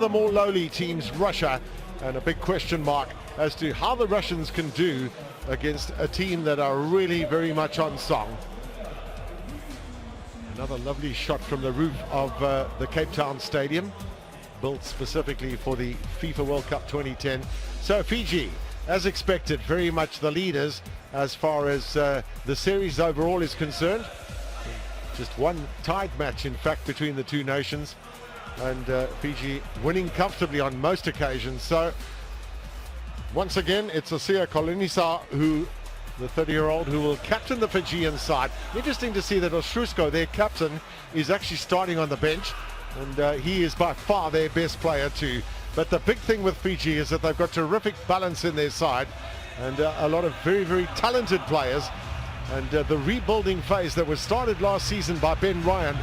of the more lowly teams, Russia, and a big question mark as to how the Russians can do against a team that are really very much on song. Another lovely shot from the roof of the CapeTown Stadium, built specifically for the FIFA World Cup 2010. So Fiji, as expected, very much the leaders as far as the series overall is concerned. Just one tied match, in fact, between the two nations, and Fiji winning comfortably on most occasions. So once again, it's Asiya Kolonisa, who, the 30-year-old, who will captain the Fijian side. Interesting to see that Ostrusko, their captain, is actually starting on the bench, and he is by far their best player too. But the big thing with Fiji is that they've got terrific balance in their side, and a lot of very, very talented players. And the rebuilding phase that was started last season by Ben Ryan,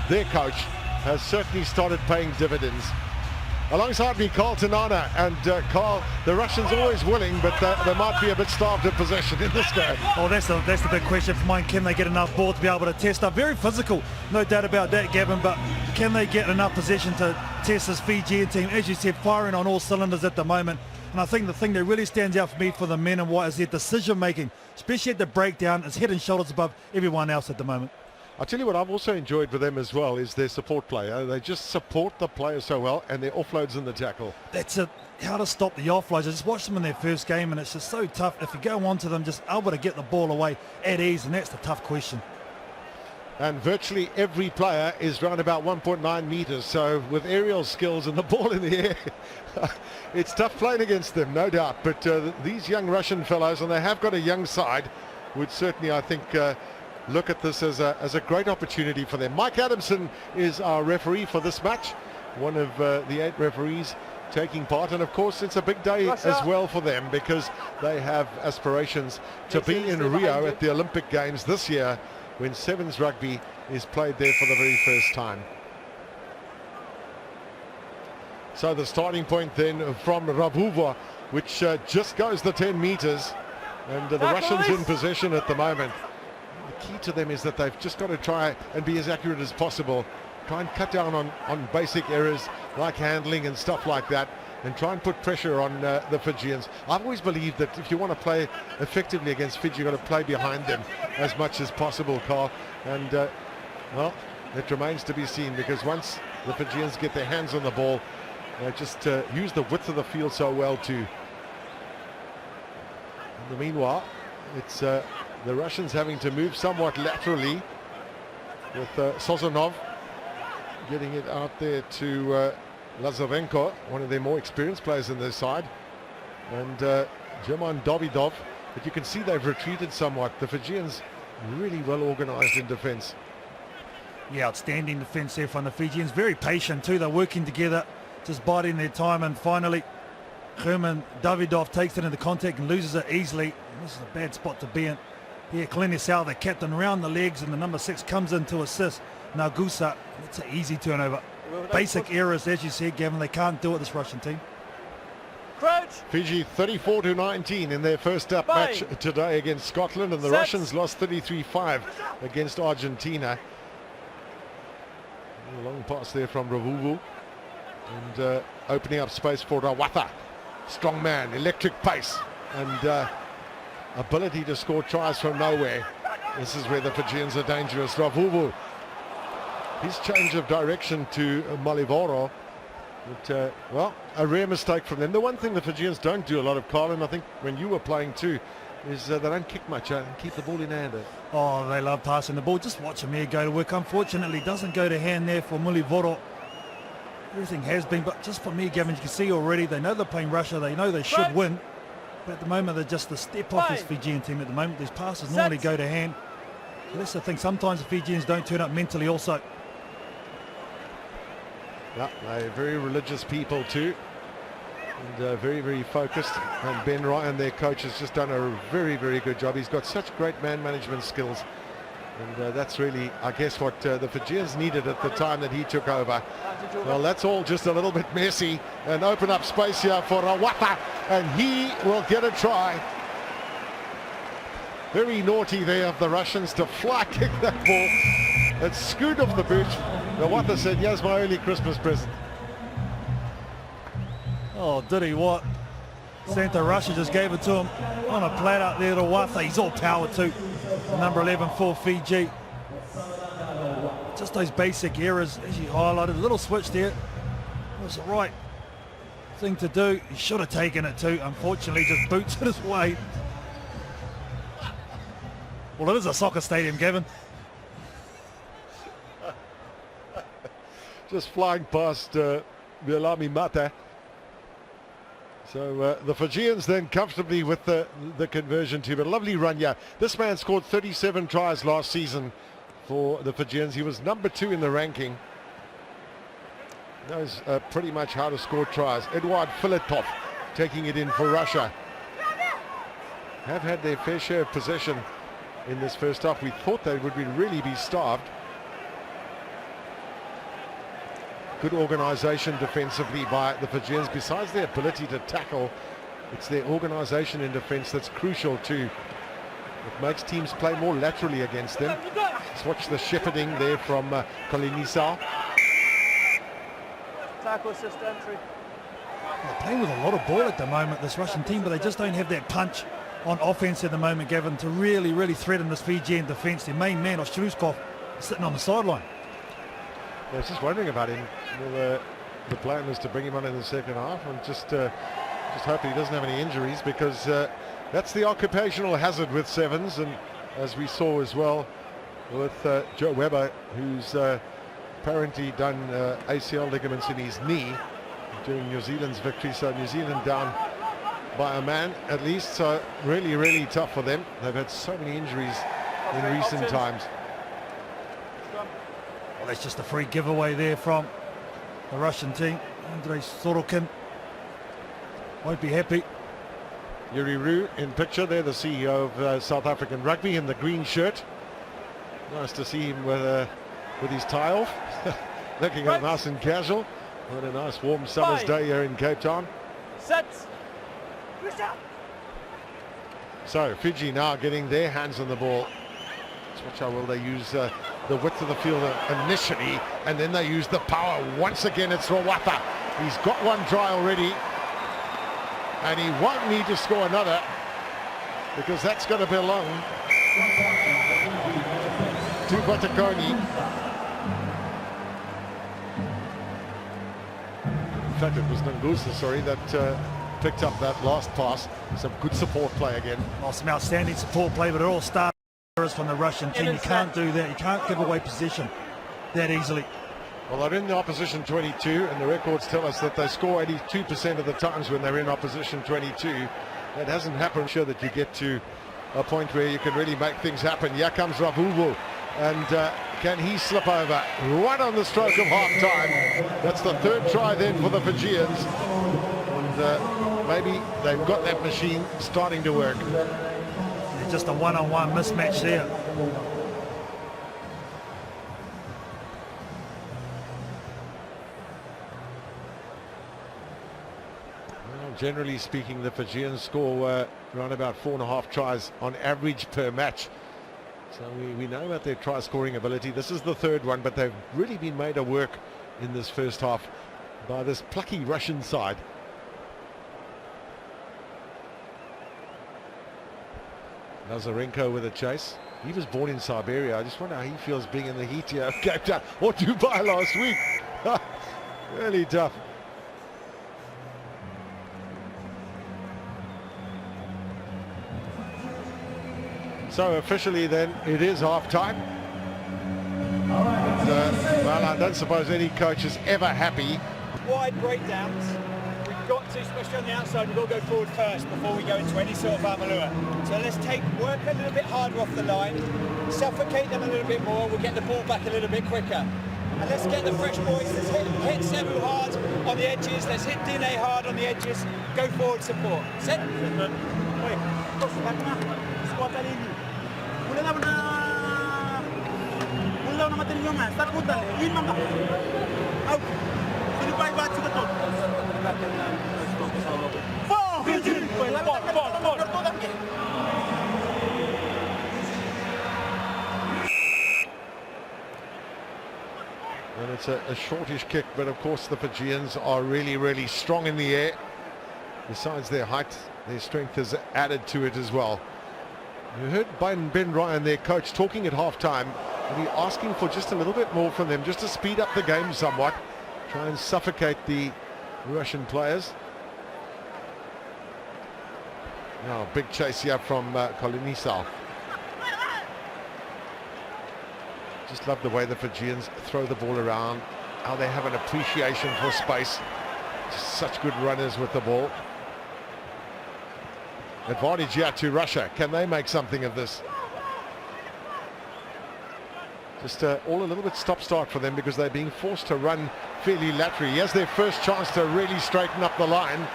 their coach, has certainly started paying dividends. Alongside me, Carl Tanana, and Carl, the Russians always willing, but they might be a bit starved of possession in this game. Oh, that's the big question for mine. Can they get enough ball to be able to test up? Very physical, no doubt about that, Gavin, but can they get enough possession to test this Fijian team? As you said, firing on all cylinders at the moment. And I think the thing that really stands out for me for the men in white is their decision making, especially at the breakdown. It's head and shoulders above everyone else at the moment. I'll tell you what I've also enjoyed with them as well is their support play. They just support the player so well, and their offloads in the tackle. That's it. How to stop the offloads. I just watched them in their first game, and it's just so tough. If you go on to them, just able to get the ball away at ease, and that's the tough question. And virtually every player is around about 1.9 meters, so with aerial skills and the ball in the air, it's tough playing against them, no doubt. But these young Russian fellows, and they have got a young side, would certainly, I think, look at this as a great opportunity for them. Mike Adamson is our referee for this match, one of the 8 referees taking part, and of course it's a big day as well for them because they have aspirations to be in Rio at the Olympic Games this year, when sevens rugby is played there for the very first time. So the starting point then from Ravuva, which just goes the 10 meters, and the Russians in possession at the moment. The key to them is that they've just got to try and be as accurate as possible, try and cut down on basic errors like handling and stuff like that, and try and put pressure on the Fijians. I've always believed that if you want to play effectively against Fiji, you've got to play behind them as much as possible, Carl. And well, it remains to be seen, because once the Fijians get their hands on the ball, they just use the width of the field so well too. In the meanwhile, it's the Russians having to move somewhat laterally, with Sozonov getting it out there to Lazarenko, one of their more experienced players in their side, and German Davidov. But you can see they've retreated somewhat. The Fijians really well organized in defense. Yeah, outstanding defense there from the Fijians. Very patient too. They're working together, just biding their time, and finally German Davidov takes it into contact and loses it easily. This is a bad spot to be in. Here, Klenisau, the captain, around the legs, and the number 6 comes in to assist Nagusa. It's an easy turnover. Basic errors, as you said, Gavin. They can't do it, this Russian team. Crouch. Fiji 34-19 in their first up match today against Scotland, and the Russians lost 33-5 against Argentina. A long pass there from Ravuvu, and opening up space for Rawatha. Strong man, electric pace, and ability to score tries from nowhere. This is where the Fijians are dangerous. Ravuvu, his change of direction to Malivoro, but well, a rare mistake from them. The one thing the Fijians don't do a lot of, Carl, and I think when you were playing too, is they don't kick much and keep the ball in hand. Oh, they love passing the ball. Just watch him here go to work. Unfortunately, doesn't go to hand there for Malivoro. Everything has been, but just for me, Gavin, you can see already they know they're playing Russia. They know they should win, but at the moment they're just a step off this Fijian team. At the moment, these passes normally go to hand. So that's the thing. Sometimes the Fijians don't turn up mentally also. Yeah, they're very religious people too, and very, very focused. And Ben Ryan, their coach, has just done a very, very good job. He's got such great man management skills, and that's really, I guess, what the Fijians needed at the time that he took over. Well, that's all just a little bit messy, and open up space here for Rawatha, and he will get a try. Very naughty there of the Russians to fly kick that ball. It's scoot off the boot. Rawatha said, "Yes, my only Christmas present." Oh, did he what? Santa Russia just gave it to him on a platter there to Wafa. He's all power too. Number 11 for Fiji. Just those basic errors, as you highlighted. A little switch there. It was the right thing to do. He should have taken it too. Unfortunately, just boots it his way. Well, it is a soccer stadium, Gavin. Just flying past Vilami Mata. So the Fijians then comfortably with the conversion too. But a lovely run, yeah. This man scored 37 tries last season for the Fijians. He was number 2 in the ranking. Knows pretty much how to score tries. Eduard Filatov taking it in for Russia. Have had their fair share of possession in this first half. We thought they would really be starved. Good organisation defensively by the Fijians. Besides their ability to tackle, it's their organisation in defence that's crucial too. It makes teams play more laterally against them. Let's watch the shepherding there from Kolinisau. Tackle assist entry. They're playing with a lot of ball at the moment, this Russian team, but they just don't have that punch on offence at the moment, Gavin, to really threaten this Fijian defence. Their main man, Ostruskov, is sitting on the sideline. I was just wondering about him. Well, the plan was to bring him on in the second half and just hope he doesn't have any injuries, because that's the occupational hazard with sevens. And as we saw as well with Joe Webber, who's apparently done ACL ligaments in his knee during New Zealand's victory. So New Zealand down by a man at least. So really tough for them. They've had so many injuries in recent times. Well, that's just a free giveaway there from the Russian team. Andrei Sorokin won't be happy. Yuri Rue in picture there, the CEO of South African Rugby in the green shirt. Nice to see him with his tie off. Looking nice and casual. What a nice warm summer's day here in Cape Town. Set. So Fiji now getting their hands on the ball. Let's watch how well they use the width of the field initially, and then they use the power. Once again, it's Rawatha. He's got one try already, and he won't need to score another, because that's going to belong to Batakoni. In fact, it was Nangusa, sorry, that picked up that last pass. Some good support play again. Oh, some outstanding support play, but it all starts from the Russian team. You can't do that. You can't give away possession that easily. Well, they're in the opposition 22, and the records tell us that they score 82% of the times when they're in opposition 22. That hasn't happened. I'm sure that you get to a point where you can really make things happen. Here comes Ravuvu, and can he slip over right on the stroke of half-time? That's the third try then for the Fijians, and maybe they've got that machine starting to work. Just a one-on-one mismatch there. Well, generally speaking, the Fijians score around about 4.5 tries on average per match. So we know about their try scoring ability. This is the third one, but they've really been made of work in this first half by this plucky Russian side. Lazarenko with a chase. He was born in Siberia. I just wonder how he feels being in the heat here of Cape Town or Dubai last week. Really tough. So officially then it is half time. Well, I don't suppose any coach is ever happy. Wide breakdowns. We've got to, especially on the outside, we've got to go forward first before we go into any sort of Amalua. So let's work a little bit harder off the line, suffocate them a little bit more, we'll get the ball back a little bit quicker. And let's get the fresh boys, let's hit Sebu hard on the edges, let's hit Dine hard on the edges, go forward support. Set. And it's It's a shortish kick, but of course the Fijians are really, really strong in the air. Besides their height, their strength has added to it as well. You heard Ben Ryan, their coach, talking at half-time, and he asking for just a little bit more from them, just to speed up the game somewhat, try and suffocate the Russian players. Now, big chase here from Kolinisov. Just love the way the Fijians throw the ball around, how they have an appreciation for space. Just such good runners with the ball. Advantage here to Russia. Can they make something of this? Just all a little bit stop-start for them because they're being forced to run fairly laterally. Here's their first chance to really straighten up the line.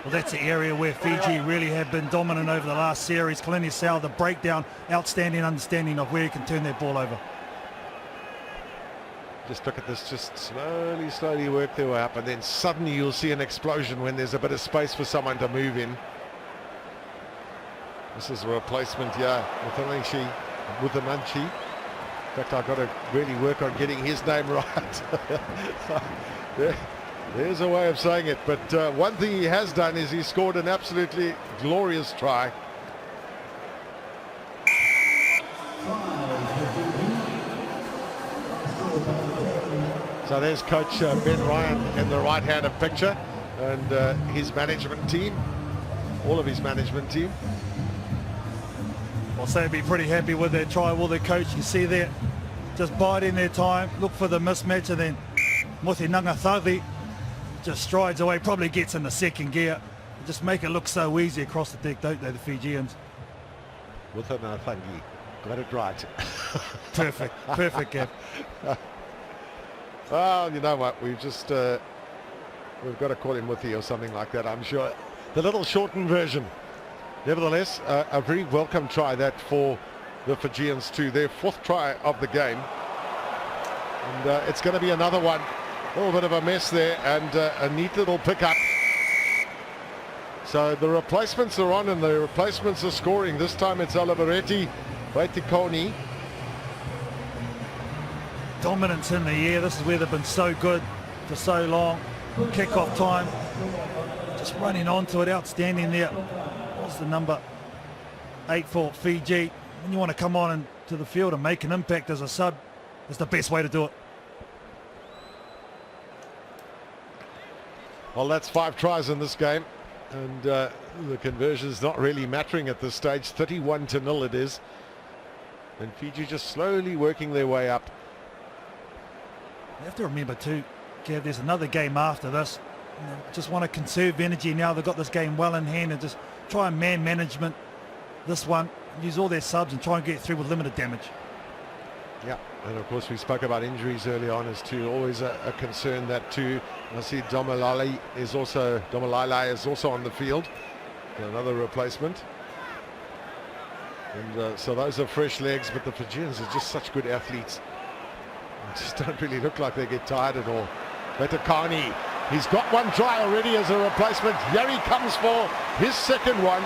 Well, that's the area where Fiji really have been dominant over the last series. Kolinisov, the breakdown, outstanding understanding of where he can turn their ball over. Just look at this, just slowly work their way up, and then suddenly you'll see an explosion when there's a bit of space for someone to move in. This is a replacement here with Ananchi. In fact, I've got to really work on getting his name right. There's a way of saying it, but one thing he has done is he scored an absolutely glorious try. So there's Coach Ben Ryan in the right hand of picture, and his management team, all of his management team. I'll say be pretty happy with their try. Will their coach, you see there, just biding their time, look for the mismatch, and then Muthi Nangathagi just strides away, probably gets in the second gear. Just make it look so easy across the deck, don't they, the Fijians? Muthi Nangathagi, got it right. Perfect, Gav. Well, you know what, we've just we've got to call him Muthi or something like that, I'm sure. The little shortened version. Nevertheless, a very welcome try that for the Fijians too. Their fourth try of the game, and it's going to be another one. A little bit of a mess there, and a neat little pickup. So the replacements are on, and the replacements are scoring. This time it's Oliveretti, Vaitikoni. Dominance in the air. This is where they've been so good for so long. Kick-off time, just running onto it, outstanding there. What's the number 8 for Fiji? When you want to come on into the field and make an impact as a sub, it's the best way to do it. Well, that's 5 tries in this game, and the conversion's not really mattering at this stage. 31-0 it is, and Fiji just slowly working their way up. You have to remember too, Gav, there's another game after this. You know, just want to conserve energy now. They've got this game well in hand, and just try and man management this one. Use all their subs and try and get through with limited damage. Yeah, and of course we spoke about injuries early on as to always a concern that too. I see Domalai is also on the field, another replacement. And so those are fresh legs, but the Fijians are just such good athletes. They just don't really look like they get tired at all. Vetakani, he's got one try already as a replacement. Here he comes for his second one.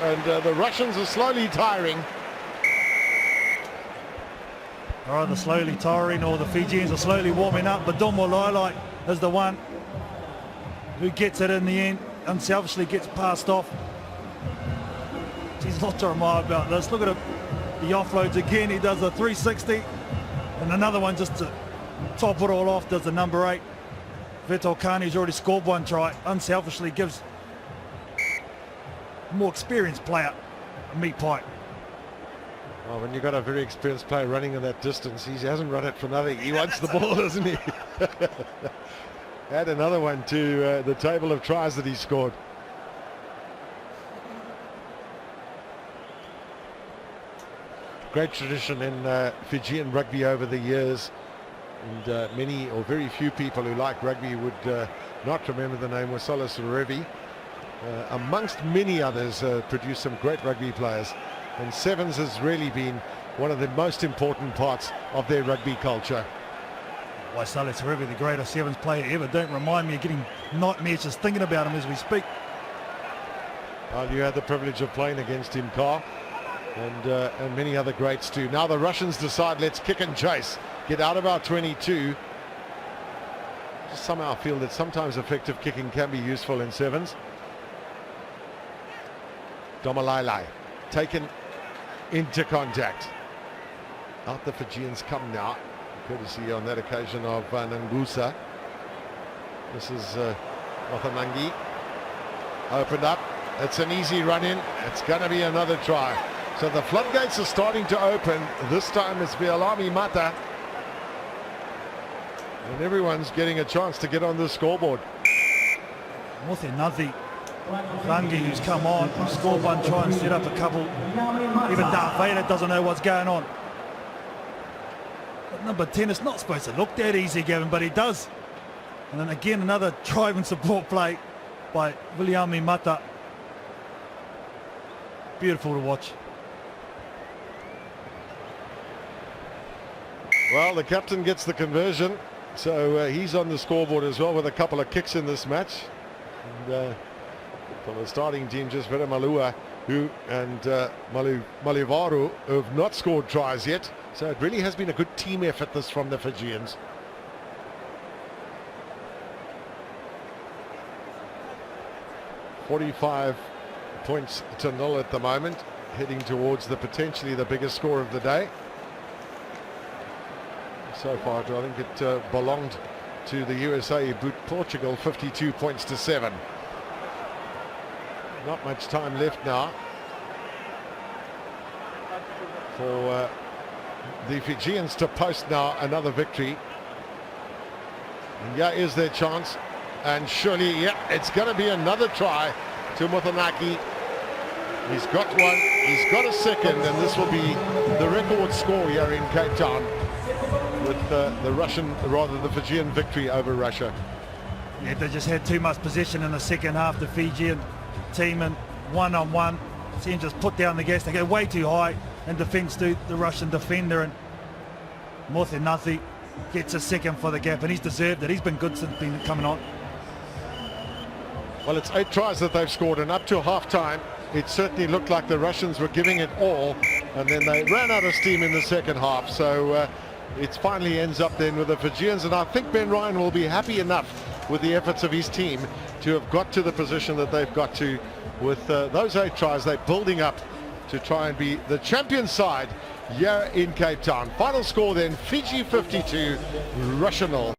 And the Russians are slowly tiring. They're either slowly tiring or the Fijians are slowly warming up, but Domalai is the one who gets it in the end, unselfishly gets passed off. He's not to remind about this. Look at him, the offloads again. He does a 360, and another one just to top it all off does the number 8. Vetokani's already scored one try, unselfishly gives a more experienced player a meat pie. Well, when you've got a very experienced player running in that distance, he hasn't run it for nothing. He wants the ball, doesn't he? Add another one to the table of tries that he scored. Great tradition in Fijian rugby over the years, and many or very few people who like rugby would not remember the name Wasala Surevi. Amongst many others, produced some great rugby players, and sevens has really been one of the most important parts of their rugby culture. Wasala Surevi, the greatest sevens player ever. Don't remind me of getting nightmares just thinking about him as we speak. Well, you had the privilege of playing against him, Carl, and many other greats too. Now the Russians decide, let's kick and chase, get out of our 22. Just somehow feel that sometimes effective kicking can be useful in sevens. Domalailai taken into contact. Out the Fijians come now, courtesy on that occasion of Nangusa. This is Wathanangi. Opened up. It's an easy run in. It's going to be another try. So the floodgates are starting to open. This time it's Vialami Mata. And everyone's getting a chance to get on the scoreboard. Mothenati Rangi, who's come on, scored one try and set up a couple. Even Darth Vader doesn't know what's going on. But number 10, it's not supposed to look that easy, Gavin, but he does. And then again, another drive and support play by Viliami Mata. Beautiful to watch. Well, the captain gets the conversion, so he's on the scoreboard as well with a couple of kicks in this match. And from the starting team, just Vera Malua and Malivaru, who have not scored tries yet. So it really has been a good team effort, this, from the Fijians. $45 points to 0 at the moment, heading towards the potentially the biggest score of the day. So far, I think it belonged to the USA, beat Portugal 52 points to 7. Not much time left now for the Fijians to post now another victory. And yeah, is their chance. And surely, yeah, it's going to be another try to Mothenaki. He's got one, he's got a second, and this will be the record score here in Cape Town with the Fijian victory over Russia. Yeah, they just had too much possession in the second half, the Fijian team, and one-on-one. Seems just put down the gas. They go way too high in defence to the Russian defender, and Mothenati gets a second for the gap, and he's deserved it. He's been good since been coming on. Well, it's 8 tries that they've scored, and up to half-time, it certainly looked like the Russians were giving it all, and then they ran out of steam in the second half. So it finally ends up then with the Fijians, and I think Ben Ryan will be happy enough with the efforts of his team to have got to the position that they've got to. With those 8 tries, they're building up to try and be the champion side here in Cape Town. Final score then, Fiji 52, Russia 0.